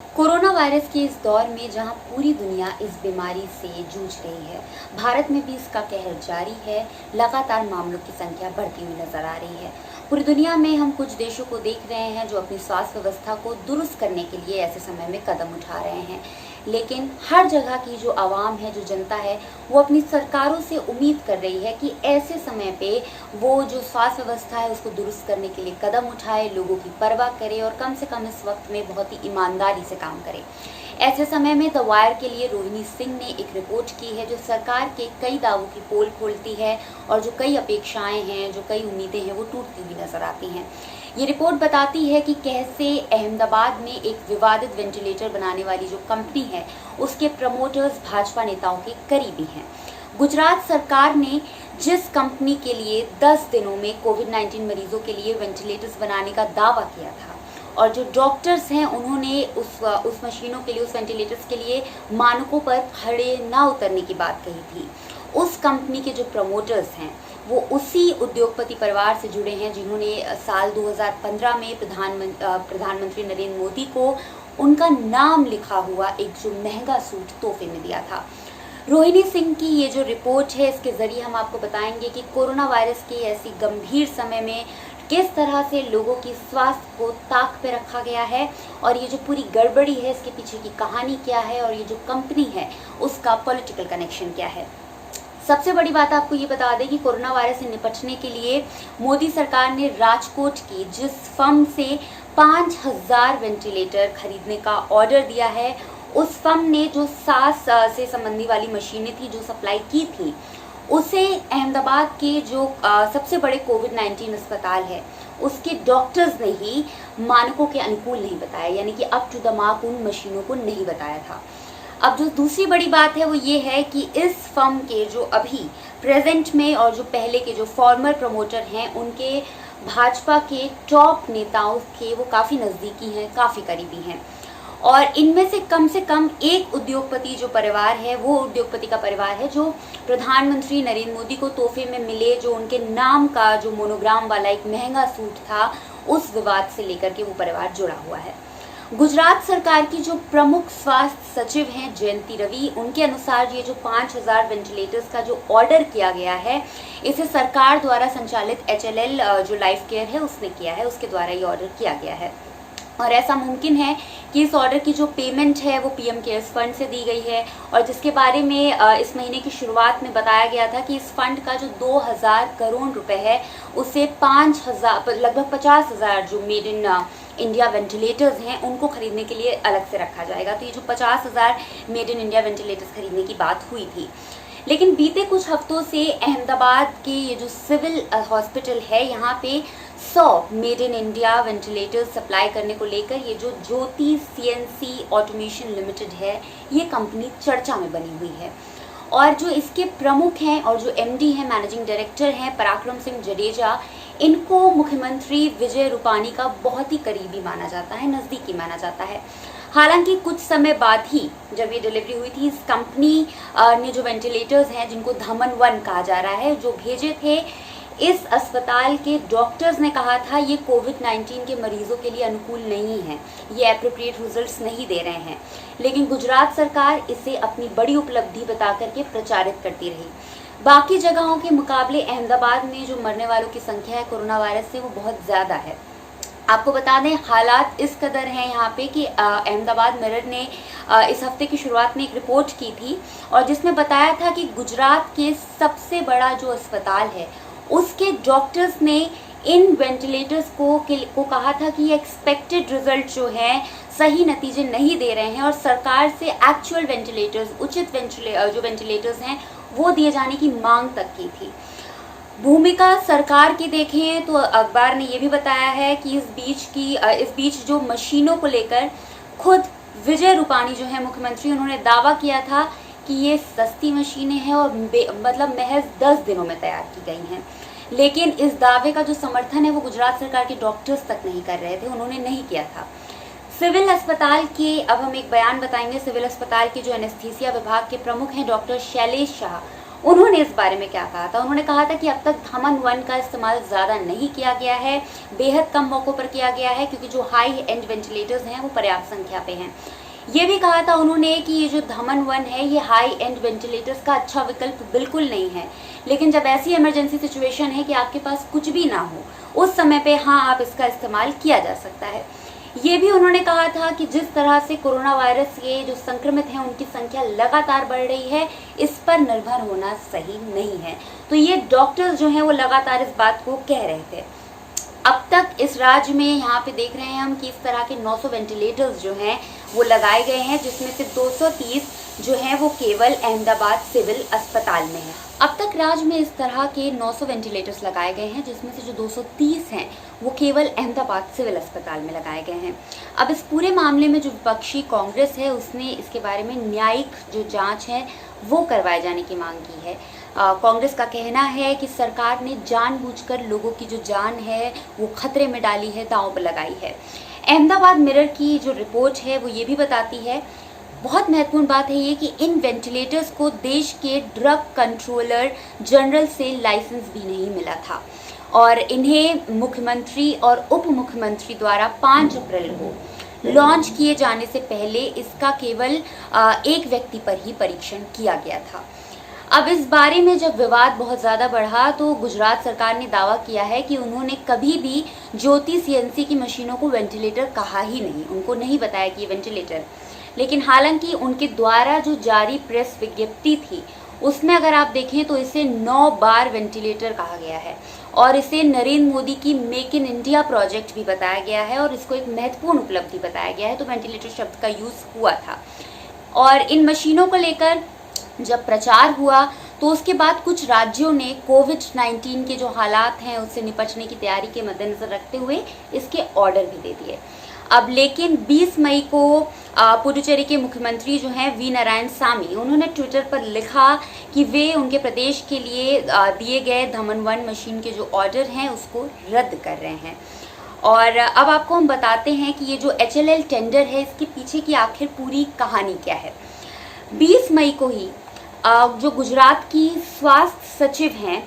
Corona virus के इस दौर में जहां पूरी दुनिया इस बीमारी से जूझ रही है, भारत में भी इसका कहर जारी है। लगातार मामलों की संख्या बढ़ती हुई नजर आ रही है। पूरी दुनिया में हम कुछ देशों को देख रहे हैं जो अपनी स्वास्थ्य व्यवस्था को दुरुस्त करने के लिए ऐसे समय में कदम उठा रहे हैं, लेकिन हर जगह की जो आवाम है, जो जनता है, वो अपनी सरकारों से उम्मीद कर रही है कि ऐसे समय पे वो जो स्वास्थ्य व्यवस्था है उसको दुरुस्त करने के लिए कदम उठाए, लोगों की परवाह करे और कम से कम इस वक्त में बहुत ही ईमानदारी से काम करे। ऐसे समय में द वायर के लिए रोहिणी सिंह ने एक रिपोर्ट की है जो सरकार के कई दावों की पोल खोलती है और जो कई अपेक्षाएं हैं, जो कई उम्मीदें हैं, वो टूटती हुई नजर आती हैं। ये रिपोर्ट बताती है कि कैसे अहमदाबाद में एक विवादित वेंटिलेटर बनाने वाली जो कंपनी है उसके प्रमोटर्स भाजपा नेताओं के करीबी हैं। गुजरात सरकार ने जिस कंपनी के लिए 10 दिनों में कोविड-19 मरीजों के लिए वेंटिलेटर्स बनाने का दावा किया था और जो डॉक्टर्स हैं उन्होंने उस मशीनों के लिए, उस वेंटिलेटर्स के लिए मानकों पर खड़े ना उतरने की बात कही थी, उस कंपनी के जो प्रमोटर्स हैं वो उसी उद्योगपति परिवार से जुड़े हैं जिन्होंने साल 2015 में प्रधानमंत्री नरेंद्र मोदी को उनका नाम लिखा हुआ एक जो महंगा सूट तोहफे में दिया था। रोहिणी सिंह की ये जो रिपोर्ट है, इसके जरिए हम आपको बताएंगे कि कोरोना वायरस के ऐसी गंभीर समय में किस तरह से लोगों की स्वास्थ्य को ताक पे रखा गया है और ये जो पूरी गड़बड़ी है इसके पीछे की कहानी क्या है और ये जो कंपनी है उसका पॉलिटिकल कनेक्शन क्या है। सबसे बड़ी बात आपको ये बता दें कि कोरोना वायरस से निपटने के लिए मोदी सरकार ने राजकोट की जिस फर्म से 5000 वेंटिलेटर खरीदने का ऑर्डर दिया है, उस फर्म ने जो सांस से संबंधी वाली मशीनें थी जो सप्लाई की थी, उसे अहमदाबाद के जो सबसे बड़े कोविड-19 अस्पताल है उसके डॉक्टर्स ने ही मानकों के अनुकूल नहीं बताया, यानी कि अप टू द मार्क उन मशीनों को नहीं बताया था। अब जो दूसरी बड़ी बात है वो ये है कि इस फर्म के जो अभी प्रेजेंट में और जो पहले के जो फॉर्मर प्रमोटर हैं उनके भाजपा के टॉप नेताओं के वो काफ़ी नज़दीकी हैं, काफ़ी करीबी हैं और इनमें से कम एक उद्योगपति जो परिवार है वो उद्योगपति का परिवार है जो प्रधानमंत्री नरेंद्र मोदी को तोहफे में मिले जो उनके नाम का जो मोनोग्राम वाला एक महंगा सूट था, उस विवाद से लेकर के वो परिवार जुड़ा हुआ है। गुजरात सरकार की जो प्रमुख स्वास्थ्य सचिव हैं जयंती रवि, उनके अनुसार ये जो 5000 वेंटिलेटर्स का जो ऑर्डर किया गया है इसे सरकार द्वारा संचालित HLL जो लाइफ केयर है उसने किया है, उसके द्वारा ये ऑर्डर किया गया है और ऐसा मुमकिन है कि इस ऑर्डर की जो पेमेंट है वो पीएम केयर्स फंड से दी गई है और जिसके बारे में इस महीने की शुरुआत में बताया गया था कि इस फंड का जो 2000 करोड़ रुपए है उसे 5000 लगभग 50,000 जो मेड इन इंडिया वेंटिलेटर्स हैं उनको खरीदने के लिए अलग से रखा जाएगा। तो ये जो 50,000 मेड इन इंडिया वेंटिलेटर्स खरीदने की बात हुई थी, लेकिन बीते कुछ हफ्तों से अहमदाबाद के ये जो सिविल हॉस्पिटल है यहाँ पे 100 made in India ventilators supply करने को लेकर ये जो ज्योति CNC ऑटोमेशन लिमिटेड है ये कंपनी चर्चा में बनी हुई है और जो इसके प्रमुख हैं और जो MD हैं, मैनेजिंग डायरेक्टर हैं पराक्रम सिंह जडेजा, इनको मुख्यमंत्री विजय रूपानी का बहुत ही करीबी माना जाता है, नज़दीकी माना जाता है। हालांकि कुछ समय बाद ही जब ये डिलीवरी हुई थी, इस कंपनी ने जो वेंटिलेटर्स हैं जिनको धमन 1 कहा जा रहा है जो भेजे थे, इस अस्पताल के डॉक्टर्स ने कहा था ये कोविड-19 के मरीजों के लिए अनुकूल नहीं है, ये एप्रोप्रिएट रिजल्ट्स नहीं दे रहे हैं, लेकिन गुजरात सरकार इसे अपनी बड़ी उपलब्धि बता करके प्रचारित करती रही। बाकी जगहों के मुकाबले अहमदाबाद में जो मरने वालों की संख्या है कोरोना वायरस से वो बहुत ज़्यादा है। आपको बता दें हालात इस कदर हैं यहाँ पे कि अहमदाबाद मिरर ने इस हफ्ते की शुरुआत में एक रिपोर्ट की थी और जिसमें बताया था कि गुजरात के सबसे बड़ा जो अस्पताल है उसके डॉक्टर्स ने इन वेंटिलेटर्स को कहा था कि ये एक्सपेक्टेड रिजल्ट जो है सही नतीजे नहीं दे रहे हैं और सरकार से एक्चुअल वेंटिलेटर्स, उचित जो वेंटिलेटर्स हैं वो दिए जाने की मांग तक की थी। भूमिका सरकार की देखें तो अखबार ने ये भी बताया है कि इस बीच जो मशीनों को लेकर खुद विजय रूपानी जो है मुख्यमंत्री, उन्होंने दावा किया था कि ये सस्ती मशीनें हैं और मतलब महज 10 दिनों में तैयार की गई हैं, लेकिन इस दावे का जो समर्थन है वो गुजरात सरकार के डॉक्टर्स तक नहीं कर रहे थे, उन्होंने नहीं किया था। सिविल अस्पताल के, अब हम एक बयान बताएंगे, सिविल अस्पताल के जो एनेस्थीसिया विभाग के प्रमुख हैं डॉक्टर शैलेश शाह, उन्होंने इस बारे में क्या कहा था? उन्होंने कहा था कि अब तक धमन 1 का इस्तेमाल ज़्यादा नहीं किया गया है, बेहद कम मौक़ों पर किया गया है, क्योंकि जो हाई एंड वेंटिलेटर्स हैं वो पर्याप्त संख्या पे हैं। ये भी कहा था उन्होंने कि ये जो धमन 1 है ये हाई एंड वेंटिलेटर्स का अच्छा विकल्प बिल्कुल नहीं है, लेकिन जब ऐसी इमरजेंसी सिचुएशन है कि आपके पास कुछ भी ना हो, उस समय पे हाँ आप इसका इस्तेमाल किया जा सकता है। ये भी उन्होंने कहा था कि जिस तरह से कोरोना वायरस के जो संक्रमित हैं उनकी संख्या लगातार बढ़ रही है, इस पर निर्भर होना सही नहीं है। तो ये डॉक्टर्स जो हैं वो लगातार इस बात को कह रहे थे। अब तक इस राज्य में यहाँ पे देख रहे हैं हम कि इस तरह के 900 वेंटिलेटर्स जो हैं वो लगाए गए हैं, जिसमें से 230 जो हैं वो केवल अहमदाबाद सिविल अस्पताल में है। अब तक राज्य में इस तरह के 900 वेंटिलेटर्स लगाए गए हैं, जिसमें से जो 230 हैं वो केवल अहमदाबाद सिविल अस्पताल में लगाए गए हैं। अब इस पूरे मामले में जो विपक्षी कांग्रेस है उसने इसके बारे में न्यायिक जो जांच है वो करवाए जाने की मांग की है। कांग्रेस का कहना है कि सरकार ने जानबूझकर लोगों की जो जान है वो खतरे में डाली है, दांव पर लगाई है। अहमदाबाद मिरर की जो रिपोर्ट है वो ये भी बताती है, बहुत महत्वपूर्ण बात है ये, कि इन वेंटिलेटर्स को देश के ड्रग कंट्रोलर जनरल से लाइसेंस भी नहीं मिला था और इन्हें मुख्यमंत्री और उप मुख्यमंत्री द्वारा 5 अप्रैल को लॉन्च किए जाने से पहले इसका केवल एक व्यक्ति पर ही परीक्षण किया गया था। अब इस बारे में जब विवाद बहुत ज़्यादा बढ़ा तो गुजरात सरकार ने दावा किया है कि उन्होंने कभी भी ज्योति सीएनसी की मशीनों को वेंटिलेटर कहा ही नहीं, उनको नहीं बताया कि ये वेंटिलेटर। लेकिन हालांकि उनके द्वारा जो जारी प्रेस विज्ञप्ति थी उसमें अगर आप देखें तो इसे 9 बार वेंटिलेटर कहा गया है और इसे नरेंद्र मोदी की मेक इन इंडिया प्रोजेक्ट भी बताया गया है और इसको एक महत्वपूर्ण उपलब्धि बताया गया है। तो वेंटिलेटर शब्द का यूज़ हुआ था और इन मशीनों को लेकर जब प्रचार हुआ तो उसके बाद कुछ राज्यों ने कोविड-19 के जो हालात हैं उससे निपटने की तैयारी के मद्देनजर रखते हुए इसके ऑर्डर भी दे दिए। अब लेकिन 20 मई को पुडुचेरी के मुख्यमंत्री जो हैं वी नारायण सामी, उन्होंने ट्विटर पर लिखा कि वे उनके प्रदेश के लिए दिए गए धमन 1 मशीन के जो ऑर्डर हैं उसको रद्द कर रहे हैं। और अब आपको हम बताते हैं कि ये जो HLL टेंडर है इसके पीछे की आखिर पूरी कहानी क्या है। 20 मई को ही जो गुजरात की स्वास्थ्य सचिव हैं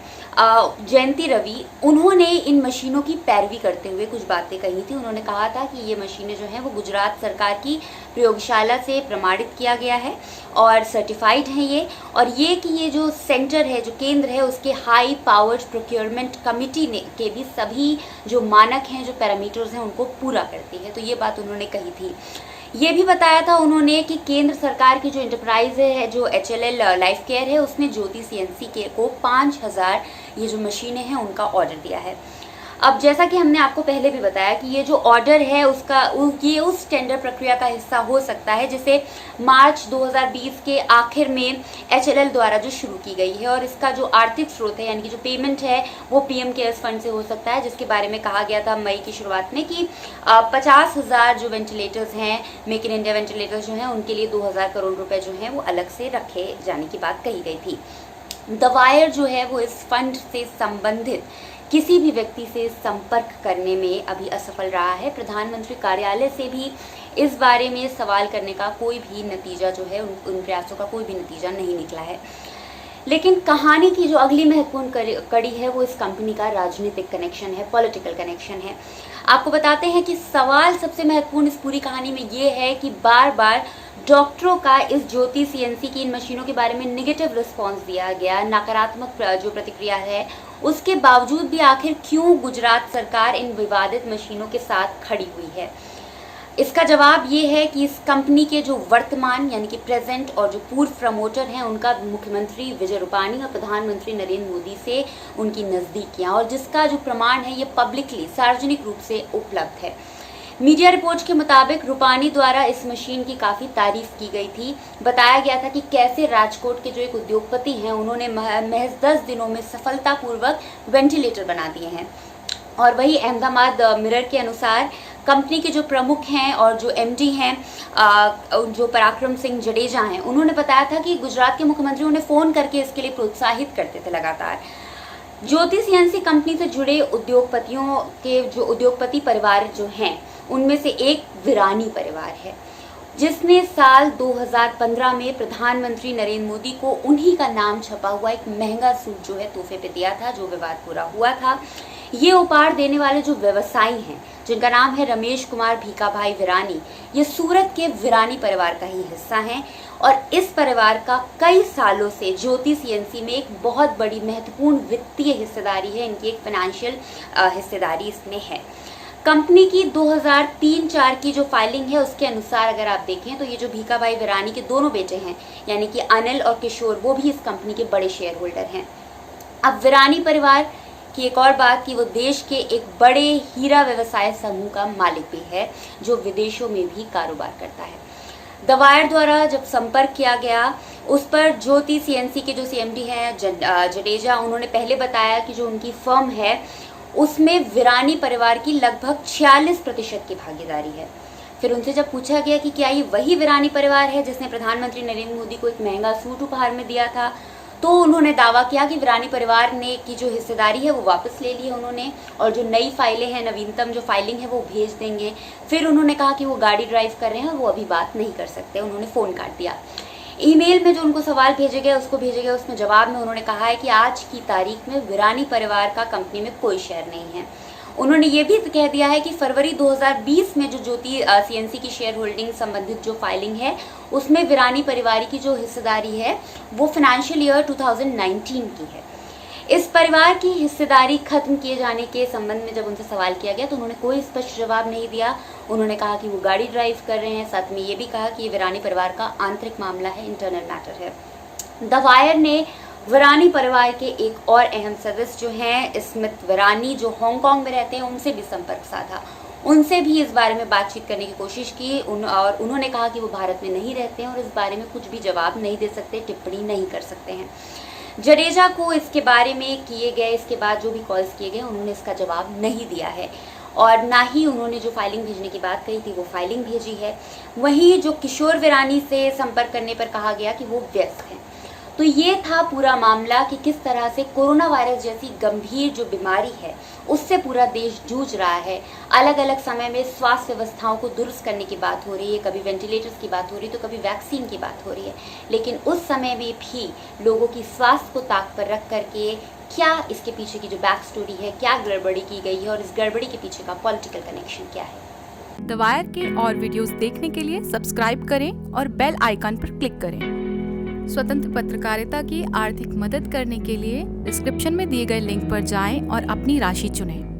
जयंती रवि, उन्होंने इन मशीनों की पैरवी करते हुए कुछ बातें कही थी। उन्होंने कहा था कि ये मशीनें जो हैं वो गुजरात सरकार की प्रयोगशाला से प्रमाणित किया गया है और सर्टिफाइड हैं ये, और ये कि ये जो सेंटर है, जो केंद्र है, उसके हाई पावर्ड प्रोक्योरमेंट कमिटी ने के भी सभी जो मानक हैं, जो पैरामीटर्स हैं, उनको पूरा करती है। तो ये बात उन्होंने कही थी। ये भी बताया था उन्होंने कि केंद्र सरकार की जो एंटरप्राइज है, जो HLL लाइफ केयर है, उसने ज्योति सीएनसी के को 5000 ये जो मशीनें हैं उनका ऑर्डर दिया है। अब जैसा कि हमने आपको पहले भी बताया कि ये जो ऑर्डर है उसका ये उस टेंडर प्रक्रिया का हिस्सा हो सकता है जिसे मार्च 2020 के आखिर में HLL द्वारा जो शुरू की गई है, और इसका जो आर्थिक स्रोत है यानी कि जो पेमेंट है वो PM केयर्स फंड से हो सकता है, जिसके बारे में कहा गया था मई की शुरुआत में कि 50,000 जो वेंटिलेटर्स हैं, मेक इन इंडिया वेंटिलेटर्स जो हैं, उनके लिए 2000 करोड़ रुपए जो हैं वो अलग से रखे जाने की बात कही गई थी। द वायर जो है वो इस फंड से संबंधित किसी भी व्यक्ति से संपर्क करने में अभी असफल रहा है। प्रधानमंत्री कार्यालय से भी इस बारे में सवाल करने का कोई भी नतीजा जो है, उन प्रयासों का कोई भी नतीजा नहीं निकला है। लेकिन कहानी की जो अगली महत्वपूर्ण कड़ी है वो इस कंपनी का राजनीतिक कनेक्शन है, पॉलिटिकल कनेक्शन है। आपको बताते हैं कि सवाल सबसे महत्वपूर्ण इस पूरी कहानी में ये है कि बार बार डॉक्टरों का इस ज्योति सीएनसी की इन मशीनों के बारे में नेगेटिव रिस्पांस दिया गया, नकारात्मक जो प्रतिक्रिया है, उसके बावजूद भी आखिर क्यों गुजरात सरकार इन विवादित मशीनों के साथ खड़ी हुई है। इसका जवाब ये है कि इस कंपनी के जो वर्तमान यानी कि प्रेजेंट और जो पूर्व प्रमोटर हैं, उनका मुख्यमंत्री विजय रूपानी और प्रधानमंत्री नरेंद्र मोदी से उनकी नज़दीकियां, और जिसका जो प्रमाण है ये पब्लिकली सार्वजनिक रूप से उपलब्ध है। मीडिया रिपोर्ट्स के मुताबिक रूपानी द्वारा इस मशीन की काफ़ी तारीफ की गई थी। बताया गया था कि कैसे राजकोट के जो एक उद्योगपति हैं उन्होंने महज 10 दिनों में सफलतापूर्वक वेंटिलेटर बना दिए हैं। और वही अहमदाबाद मिरर के अनुसार कंपनी के जो प्रमुख हैं और जो MD हैं, जो पराक्रम सिंह जडेजा हैं, उन्होंने बताया था कि गुजरात के मुख्यमंत्री उन्हें फ़ोन करके इसके लिए प्रोत्साहित करते थे लगातार। ज्योति सीएनसी कंपनी से जुड़े उद्योगपतियों के जो उद्योगपति परिवार जो हैं उनमें से एक विरानी परिवार है। जिसने साल 2015 में प्रधानमंत्री नरेंद्र मोदी को उन्हीं का नाम छपा हुआ एक महंगा सूट जो है तोहफे पे दिया था, जो विवाद पूरा हुआ था। ये उपहार देने वाले जो व्यवसायी हैं, जिनका नाम है रमेश कुमार भीखाभाई विरानी, ये सूरत के विरानी परिवार का ही हिस्सा हैं और इस परिवार का कई सालों से ज्योति सीएनसी में एक बहुत बड़ी महत्वपूर्ण वित्तीय हिस्सेदारी है। इनकी एक फाइनेंशियल हिस्सेदारी इसमें है। कंपनी की 2003-4 की जो फाइलिंग है उसके अनुसार अगर आप देखें तो ये जो भीखाभाई विरानी के दोनों बेटे हैं, यानी कि अनिल और किशोर, वो भी इस कंपनी के बड़े शेयर होल्डर हैं। अब विरानी परिवार की एक और बात कि वो देश के एक बड़े हीरा व्यवसाय समूह का मालिक भी है, जो विदेशों में भी कारोबार करता है। द वायर द्वारा जब संपर्क किया गया, उस पर ज्योति सीएनसी के जो सीएमडी हैं जडेजा, उन्होंने पहले बताया कि जो उनकी फर्म है उसमें विरानी परिवार की लगभग 46% की भागीदारी है। फिर उनसे जब पूछा गया कि क्या ये वही विरानी परिवार है जिसने प्रधानमंत्री नरेंद्र मोदी को एक महंगा सूट उपहार में दिया था, तो उन्होंने दावा किया कि विरानी परिवार ने की जो हिस्सेदारी है वो वापस ले ली है उन्होंने, और जो नई फाइलें हैं, नवीनतम जो फाइलिंग है वो भेज देंगे। फिर उन्होंने कहा कि वो गाड़ी ड्राइव कर रहे हैं और वो अभी बात नहीं कर सकते, उन्होंने फ़ोन काट दिया। ईमेल में जो उनको सवाल भेजे गए उसमें जवाब में उन्होंने कहा है कि आज की तारीख में विरानी परिवार का कंपनी में कोई शेयर नहीं है। उन्होंने ये भी कह दिया है कि फरवरी 2020 में जो ज्योति सीएनसी की शेयर होल्डिंग संबंधित जो फाइलिंग है उसमें विरानी परिवार की जो हिस्सेदारी है वो फाइनेंशियल ईयर 2019 की है। इस परिवार की हिस्सेदारी खत्म किए जाने के संबंध में जब उनसे सवाल किया गया तो उन्होंने कोई स्पष्ट जवाब नहीं दिया। उन्होंने कहा कि वो गाड़ी ड्राइव कर रहे हैं, साथ में ये भी कहा कि ये विरानी परिवार का आंतरिक मामला है, इंटरनल मैटर है। द वायर ने विरानी परिवार के एक और अहम सदस्य जो हैं स्मिथ विरानी, जो हांगकांग में रहते हैं, उनसे भी संपर्क साधा। उनसे भी इस बारे में बातचीत करने की कोशिश की और उन्होंने कहा कि वो भारत में नहीं रहते हैं और इस बारे में कुछ भी जवाब नहीं दे सकते, टिप्पणी नहीं कर सकते हैं। जडेजा को इसके बारे में किए गए, इसके बाद जो भी कॉल्स किए गए, उन्होंने इसका जवाब नहीं दिया है और ना ही उन्होंने जो फाइलिंग भेजने की बात कही थी वो फाइलिंग भेजी है। वहीं जो किशोर विरानी से संपर्क करने पर कहा गया कि वो व्यस्त हैं। तो ये था पूरा मामला कि किस तरह से कोरोना वायरस जैसी गंभीर जो बीमारी है उससे पूरा देश जूझ रहा है। अलग अलग समय में स्वास्थ्य व्यवस्थाओं को दुरुस्त करने की बात हो रही है, कभी वेंटिलेटर्स की बात हो रही है तो कभी वैक्सीन की बात हो रही है, लेकिन उस समय में भी लोगों की स्वास्थ्य को ताक पर रख करके क्या इसके पीछे की जो बैक स्टोरी है, क्या गड़बड़ी की गई है और इस गड़बड़ी के पीछे का पॉलिटिकल कनेक्शन क्या है। द वायर के और वीडियोस देखने के लिए सब्सक्राइब करें और बेल आइकन पर क्लिक करें। स्वतंत्र पत्रकारिता की आर्थिक मदद करने के लिए डिस्क्रिप्शन में दिए गए लिंक पर जाएं और अपनी राशि चुनें।